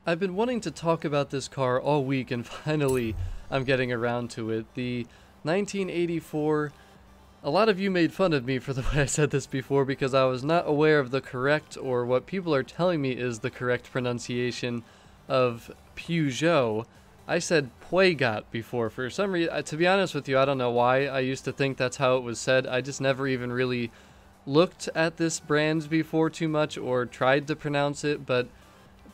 I've been wanting to talk about this car all week, and finally I'm getting around to it. The 1984. A lot of you made fun of me for the way I said this before because I was not aware of the correct, or what people are telling me is the correct pronunciation of Peugeot. I said Peugeot before. For some reason, to be honest with you, I don't know why I used to think that's how it was said. I just never even really looked at this brand before too much or tried to pronounce it, but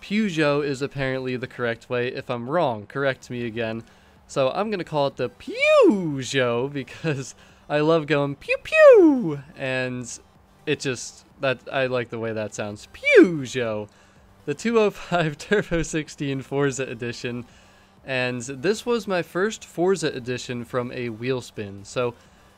Peugeot is apparently the correct way. If I'm wrong, correct me again. So I'm going to call it the Peugeot because I love going pew pew, and it just, that I like the way that sounds. Peugeot, the 205 Turbo 16 Forza Edition, and this was my first Forza Edition from a Wheelspin. So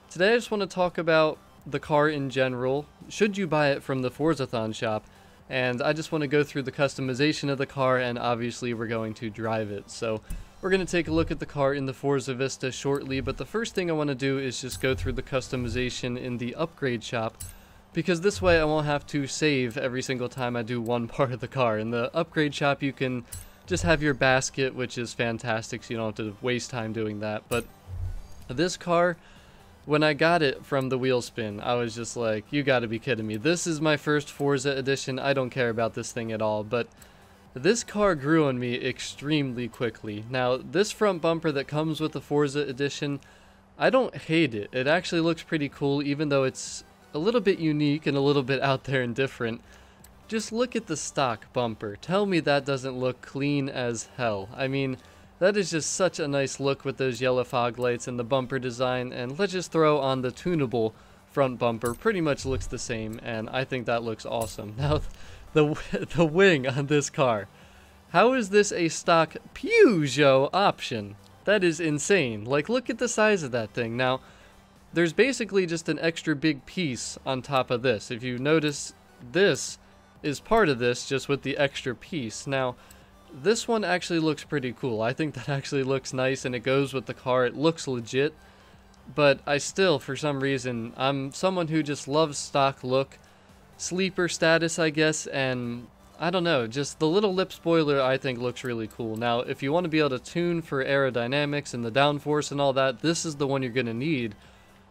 today I just want to talk about the car in general. Should you buy it from the Forzathon shop? And I just want to go through the customization of the car, and obviously we're going to drive it. So we're going to take a look at the car in the Forza Vista shortly, but the first thing I want to do is just go through the customization in the upgrade shop, because this way I won't have to save every single time I do one part of the car. In the upgrade shop you can just have your basket, which is fantastic, so you don't have to waste time doing that. But this car, when I got it from the Wheelspin, I was just like, you gotta be kidding me. This is my first Forza Edition. I don't care about this thing at all, but this car grew on me extremely quickly. Now, this front bumper that comes with the Forza Edition, I don't hate it. It actually looks pretty cool, even though it's a little bit unique and a little bit out there and different. Just look at the stock bumper. Tell me that doesn't look clean as hell. I mean, that is just such a nice look with those yellow fog lights and the bumper design, and let's just throw on the tunable front bumper. Pretty much looks the same, and I think that looks awesome. Now, the wing on this car. How is this a stock Peugeot option? That is insane. Like, look at the size of that thing. Now, there's basically just an extra big piece on top of this. If you notice, this is part of this, just with the extra piece. Now, this one actually looks pretty cool. I think that actually looks nice, and it goes with the car. It looks legit, but I still, for some reason, I'm someone who just loves stock look, sleeper status, I guess, and I don't know, just the little lip spoiler I think looks really cool. Now, if you want to be able to tune for aerodynamics and the downforce and all that, this is the one you're going to need.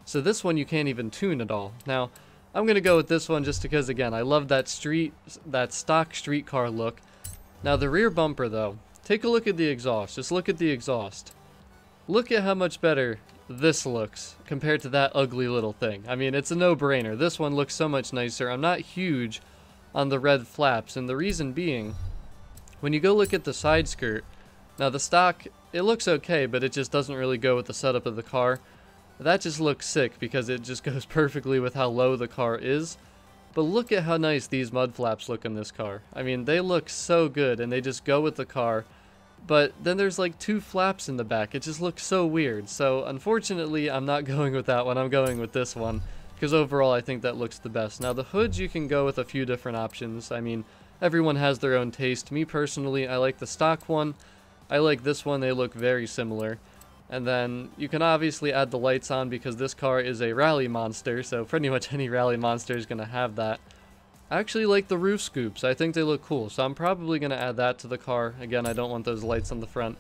So this one you can't even tune at all. Now, I'm going to go with this one just because, again, I love that stock street car look. Now, the rear bumper, though, take a look at the exhaust. Just look at the exhaust. Look at how much better this looks compared to that ugly little thing. I mean, it's a no-brainer. This one looks so much nicer. I'm not huge on the red flaps, and the reason being, when you go look at the side skirt, now the stock, it looks okay, but it just doesn't really go with the setup of the car. That just looks sick because it just goes perfectly with how low the car is. But look at how nice these mud flaps look in this car. I mean, they look so good, and they just go with the car. But then there's like two flaps in the back. It just looks so weird. So unfortunately, I'm not going with that one. I'm going with this one, because overall I think that looks the best. Now, the hoods, you can go with a few different options. I mean, everyone has their own taste. Me personally, I like the stock one. I like this one. They look very similar. And then you can obviously add the lights on because this car is a rally monster, so pretty much any rally monster is going to have that. I actually like the roof scoops. I think they look cool, so I'm probably going to add that to the car. Again, I don't want those lights on the front.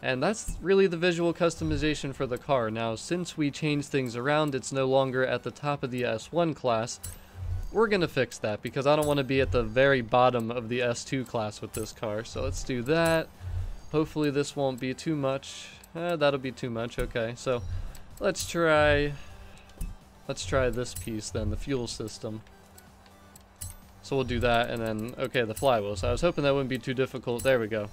And that's really the visual customization for the car. Now, since we changed things around, it's no longer at the top of the S1 class. We're going to fix that because I don't want to be at the very bottom of the S2 class with this car. So let's do that. Hopefully this won't be too much. That'll be too much. Okay, so let's try this piece then, the fuel system. So we'll do that, and then, okay, the flywheel. So I was hoping that wouldn't be too difficult. There we go.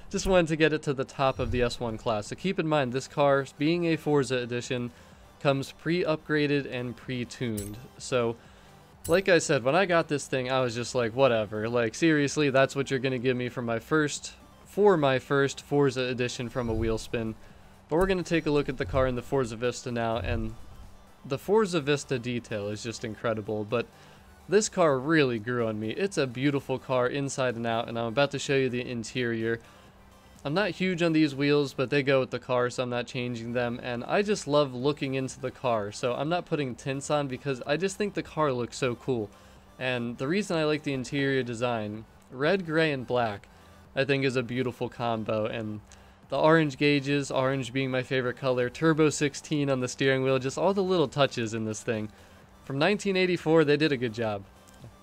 Just wanted to get it to the top of the S1 class. So keep in mind, this car, being a Forza Edition, comes pre-upgraded and pre-tuned. So, like I said, when I got this thing, I was just like, whatever. Like, seriously, that's what you're going to give me for my first Forza Edition from a Wheelspin. But we're going to take a look at the car in the Forza Vista now, and the Forza Vista detail is just incredible. But this car really grew on me. It's a beautiful car inside and out, and I'm about to show you the interior. I'm not huge on these wheels, but they go with the car, so I'm not changing them, and I just love looking into the car, so I'm not putting tints on because I just think the car looks so cool. And the reason I like the interior design, red, gray, and black, I think is a beautiful combo. And the orange gauges, orange being my favorite color, turbo 16 on the steering wheel, just all the little touches in this thing. From 1984, they did a good job.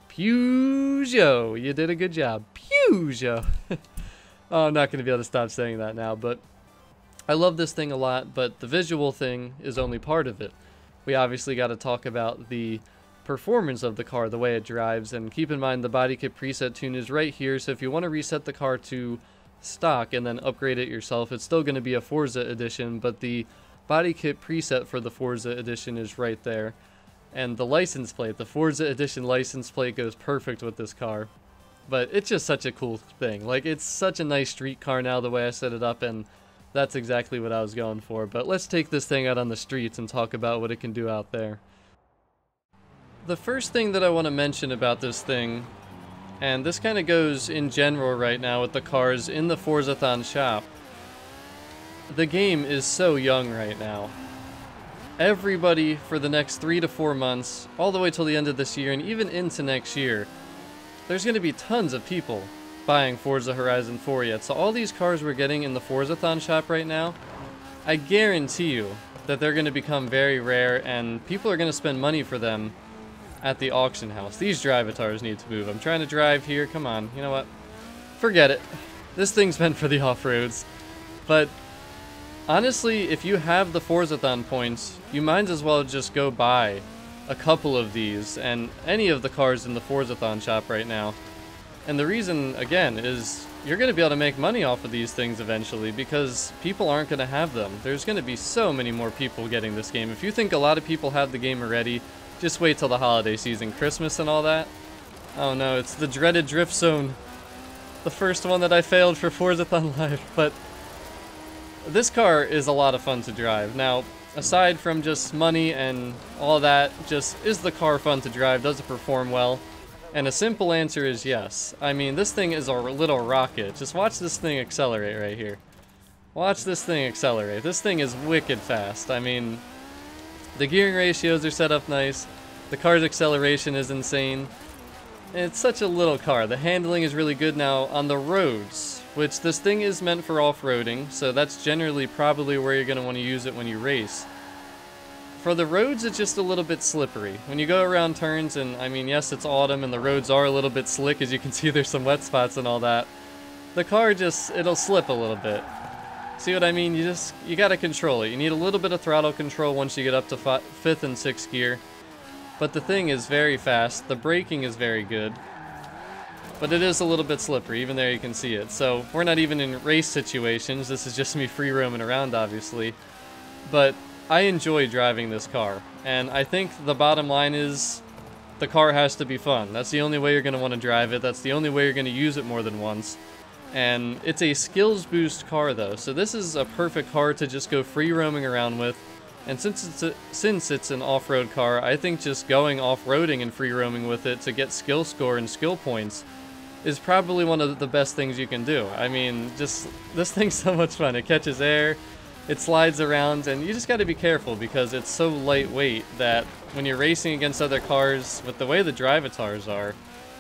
Peugeot, you did a good job. Peugeot. Oh, I'm not going to be able to stop saying that now, but I love this thing a lot, but the visual thing is only part of it. We obviously got to talk about the performance of the car, the way it drives, and keep in mind the body kit preset tune is right here, so if you want to reset the car to stock and then upgrade it yourself, it's still going to be a Forza Edition, but the body kit preset for the Forza Edition is right there. And the license plate, the Forza Edition license plate goes perfect with this car. But it's just such a cool thing. Like, it's such a nice street car now the way I set it up, and that's exactly what I was going for. But let's take this thing out on the streets and talk about what it can do out there. The first thing that I want to mention about this thing, and this kind of goes in general right now with the cars in the Forzathon shop, the game is so young right now. Everybody for the next 3 to 4 months, all the way till the end of this year and even into next year, there's going to be tons of people buying Forza Horizon 4 yet. So all these cars we're getting in the Forzathon shop right now, I guarantee you that they're going to become very rare and people are going to spend money for them at the auction house. These drivatars need to move. I'm trying to drive here. Come on. You know what? Forget it. This thing's meant for the off-roads. But honestly, if you have the Forzathon points, you might as well just go buy a couple of these and any of the cars in the Forzathon shop right now. And the reason, again, is you're going to be able to make money off of these things eventually because people aren't going to have them. There's going to be so many more people getting this game. If you think a lot of people have the game already, just wait till the holiday season, Christmas and all that. Oh no, it's the dreaded drift zone. The first one that I failed for Forzathon Live, but this car is a lot of fun to drive. Now, aside from just money and all that, just is the car fun to drive? Does it perform well? And a simple answer is yes. I mean, this thing is a little rocket. Just watch this thing accelerate right here. Watch this thing accelerate. This thing is wicked fast. I mean, the gearing ratios are set up nice. The car's acceleration is insane. It's such a little car. The handling is really good now on the roads, which this thing is meant for off-roading, so that's generally probably where you're going to want to use it when you race. For the roads, it's just a little bit slippery. When you go around turns, and I mean, yes, it's autumn and the roads are a little bit slick, as you can see there's some wet spots and all that. The car just, it'll slip a little bit. See what I mean? You gotta control it. You need a little bit of throttle control once you get up to 5th and 6th gear. But the thing is very fast. The braking is very good. But it is a little bit slippery, even there you can see it. So we're not even in race situations. This is just me free roaming around, obviously. But I enjoy driving this car. And I think the bottom line is the car has to be fun. That's the only way you're going to want to drive it. That's the only way you're going to use it more than once. And it's a skills boost car though. So this is a perfect car to just go free roaming around with. And since it's an off-road car, I think just going off-roading and free roaming with it to get skill score and skill points is probably one of the best things you can do. I mean, just this thing's so much fun. It catches air, it slides around, and you just got to be careful because it's so lightweight that when you're racing against other cars, with the way the drivatars are,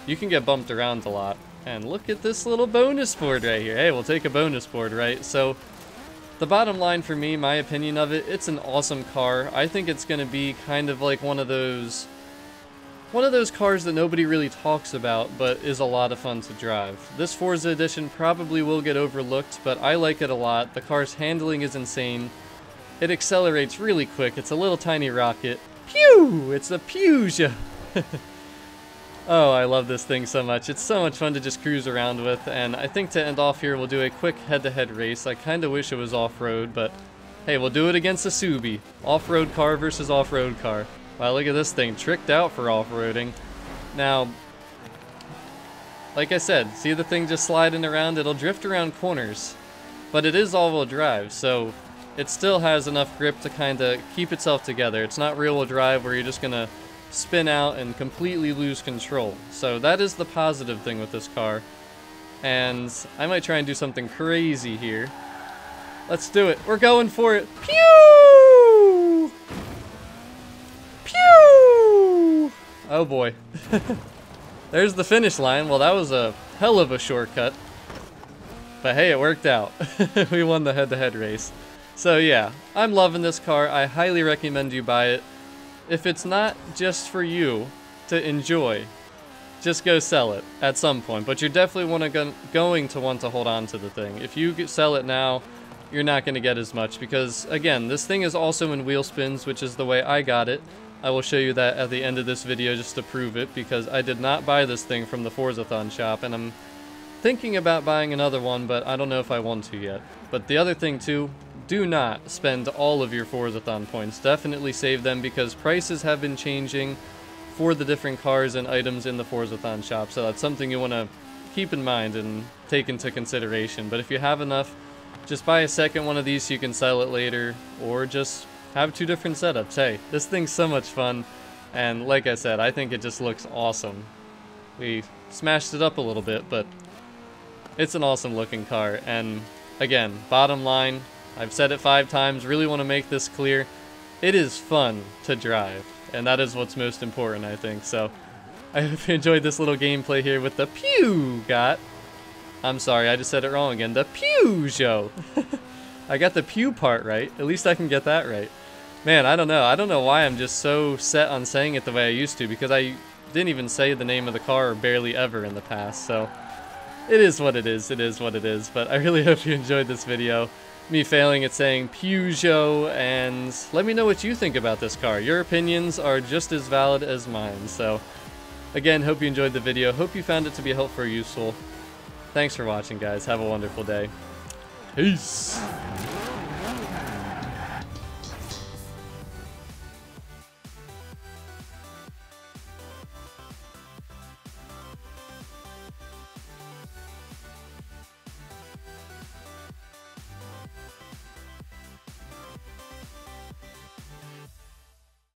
you can get bumped around a lot. And look at this little bonus board right here. Hey, we'll take a bonus board, right? So the bottom line for me, my opinion of it, it's an awesome car. I think it's going to be kind of like one of those cars that nobody really talks about, but is a lot of fun to drive. This Forza Edition probably will get overlooked, but I like it a lot. The car's handling is insane. It accelerates really quick. It's a little tiny rocket. Pew! It's a Peugeot! Oh, I love this thing so much. It's so much fun to just cruise around with, and I think to end off here, we'll do a quick head-to-head race. I kind of wish it was off-road, but hey, we'll do it against a Subi. Off-road car versus off-road car. Wow, look at this thing, tricked out for off-roading. Now, like I said, see the thing just sliding around? It'll drift around corners, but it is all-wheel drive, so it still has enough grip to kind of keep itself together. It's not rear-wheel drive where you're just going to spin out and completely lose control. So that is the positive thing with this car. And I might try and do something crazy here. Let's do it. We're going for it. Pew! Pew! Oh boy. There's the finish line. Well, that was a hell of a shortcut. But hey, it worked out. We won the head-to-head race. So yeah, I'm loving this car. I highly recommend you buy it. If it's not just for you to enjoy, just go sell it at some point. But you're definitely going to want to hold on to the thing. If you sell it now, you're not going to get as much because, again, this thing is also in wheel spins, which is the way I got it. I will show you that at the end of this video just to prove it, because I did not buy this thing from the Forzathon shop, and I'm thinking about buying another one, but I don't know if I want to yet. But the other thing too, do not spend all of your Forzathon points. Definitely save them because prices have been changing for the different cars and items in the Forzathon shop, so that's something you want to keep in mind and take into consideration. But if you have enough, just buy a second one of these so you can sell it later, or just have 2 different setups. Hey, this thing's so much fun, and like I said, I think it just looks awesome. We smashed it up a little bit, but it's an awesome looking car. And again, bottom line, I've said it 5 times, really want to make this clear, it is fun to drive, and that is what's most important, I think. So I hope you enjoyed this little gameplay here with the Peugeot. I'm sorry, I just said it wrong again. The Peugeot. I got the Peu part right. At least I can get that right. Man, I don't know. I don't know why I'm just so set on saying it the way I used to, because I didn't even say the name of the car barely ever in the past. So it is what it is. It is what it is. But I really hope you enjoyed this video. Me failing at saying Peugeot, and let me know what you think about this car. Your opinions are just as valid as mine. So again, hope you enjoyed the video. Hope you found it to be helpful or useful. Thanks for watching, guys. Have a wonderful day. Peace.